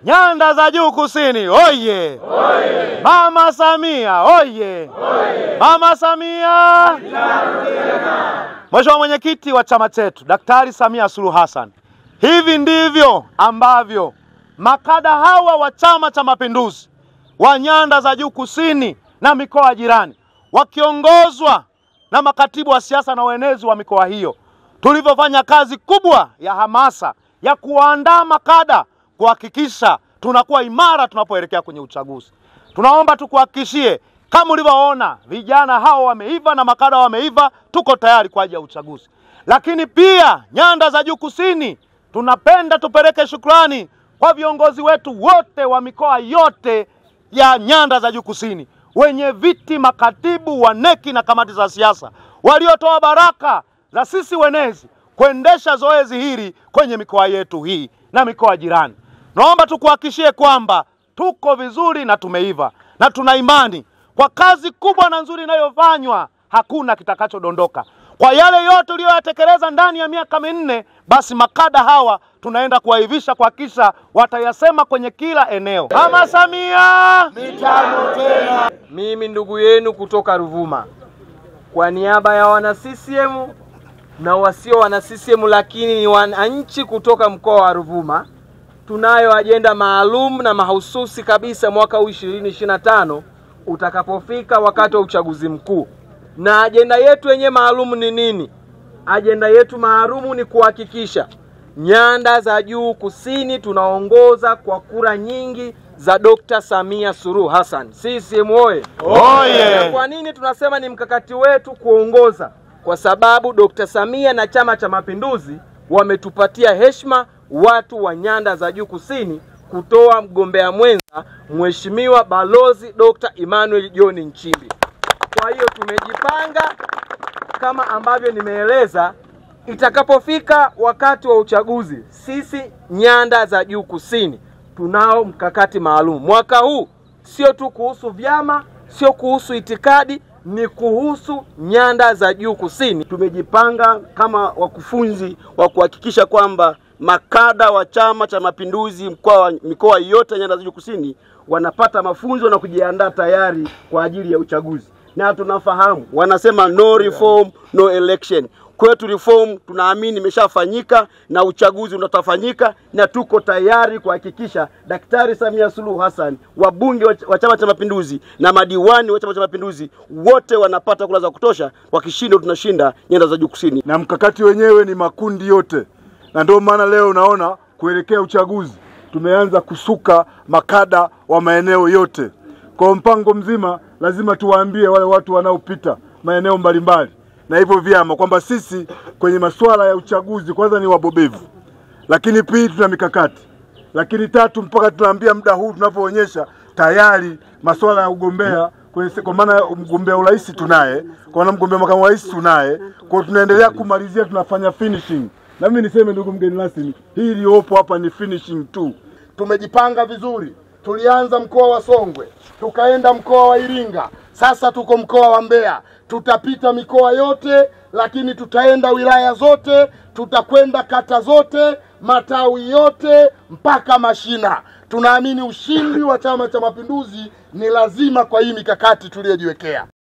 Nyanda za Juu Kusini oye! Oye! Mama Samia oye! Oye! Mama Samia! Mheshimiwa Mwenyekiti wa chama chetu Daktari Samia Suluhu Hassan, hivi ndivyo ambavyo makada hawa wa Chama cha Mapinduzi wa Nyanda za Juu Kusini na mikoa jirani wakiongozwa na makatibu wa siasa na uenezi wa mikoa hiyo tulivyofanya kazi kubwa ya hamasa ya kuandaa makada kuhakikisha tunakuwa imara tunapoelekea kwenye uchaguzi. Tunaomba tukuhakikishie kama ulivyoona vijana hao wameiva na makada wameiva, tuko tayari kwa ajili ya uchaguzi. Lakini pia Nyanda za Juu Kusini tunapenda tupeleke shukrani kwa viongozi wetu wote wa mikoa yote ya Nyanda za Juu Kusini, wenye viti, makatibu, waneki na kamati za siasa waliotoa baraka za sisi wenezi kuendesha zoezi hili kwenye mikoa yetu hii na mikoa jirani. Naomba tukuhakikishie kwamba tuko vizuri na tumeiva, na tuna imani kwa kazi kubwa na nzuri inayofanywa hakuna kitakachodondoka. Kwa yale yote uliyoyatekeleza ndani ya miaka minne, basi makada hawa tunaenda kuwaivisha kuhakikisha watayasema kwenye kila eneo. Mama Samia mitano tena. Mimi ndugu yenu kutoka Ruvuma, kwa niaba ya wana CCM na wasio wana CCM lakini ni wananchi kutoka mkoa wa Ruvuma, tunayo ajenda maalum na mahususi kabisa mwaka huu 2025 utakapofika wakati wa uchaguzi mkuu. Na ajenda yetu yenye maalum ni nini? Ajenda yetu maalum ni kuhakikisha Nyanda za Juu Kusini tunaongoza kwa kura nyingi za Dr. Samia Suluhu Hassan. CCM oye! Oye! Kwa nini tunasema ni mkakati wetu kuongoza? Kwa sababu Dr. Samia na Chama cha Mapinduzi wametupatia heshima watu wa Nyanda za Juu Kusini kutoa mgombea mwenza Mheshimiwa Balozi Dr. Emmanuel John Nchimbi. Kwa hiyo tumejipanga kama ambavyo nimeeleza, itakapofika wakati wa uchaguzi, sisi Nyanda za Juu Kusini tunao mkakati maalum. Mwaka huu sio tu kuhusu vyama, sio kuhusu itikadi, ni kuhusu Nyanda za Juu Kusini. Tumejipanga kama wakufunzi wa kuhakikisha kwamba makada wa Chama cha Mapinduzi mikoa yote Nyanda za Juu Kusini wanapata mafunzo na kujiandaa tayari kwa ajili ya uchaguzi. Na tunafahamu wanasema no reform no election. Kwetu reform tunaamini imeshafanyika na uchaguzi unatafanyika, na tuko tayari kuhakikisha Daktari Samia Suluhu Hassan, wabunge wa Chama cha Mapinduzi na madiwani wa Chama cha Mapinduzi wote wanapata kura za kutosha. Wakishinda tunashinda Nyanda za Juu Kusini. Na mkakati wenyewe ni makundi yote, na ndio maana leo unaona kuelekea uchaguzi tumeanza kusuka makada wa maeneo yote. Kwa mpango mzima lazima tuwaambie wale watu wanaopita maeneo mbalimbali na hivyo vyama kwamba sisi kwenye masuala ya uchaguzi kwanza ni wabobevu, lakini pili tuna mikakati, lakini tatu mpaka tunaambia muda huu tunapoonyesha tayari masuala ya ugombea, kwa maana mgombea urais tunaye, kwa maana mgombea makamu rais tunaye, kwa tunaendelea kumalizia, tunafanya finishing. Na mimi niseme ndugu mgeni rasmi, hii iliyopo hapa ni finishing tu. Tumejipanga vizuri. Tulianza mkoa wa Songwe, tukaenda mkoa wa Iringa, sasa tuko mkoa wa Mbeya. Tutapita mikoa yote, lakini tutaenda wilaya zote, tutakwenda kata zote, matawi yote mpaka mashina. Tunaamini ushindi wa Chama cha Mapinduzi ni lazima kwa hii mikakati tuliyojiwekea.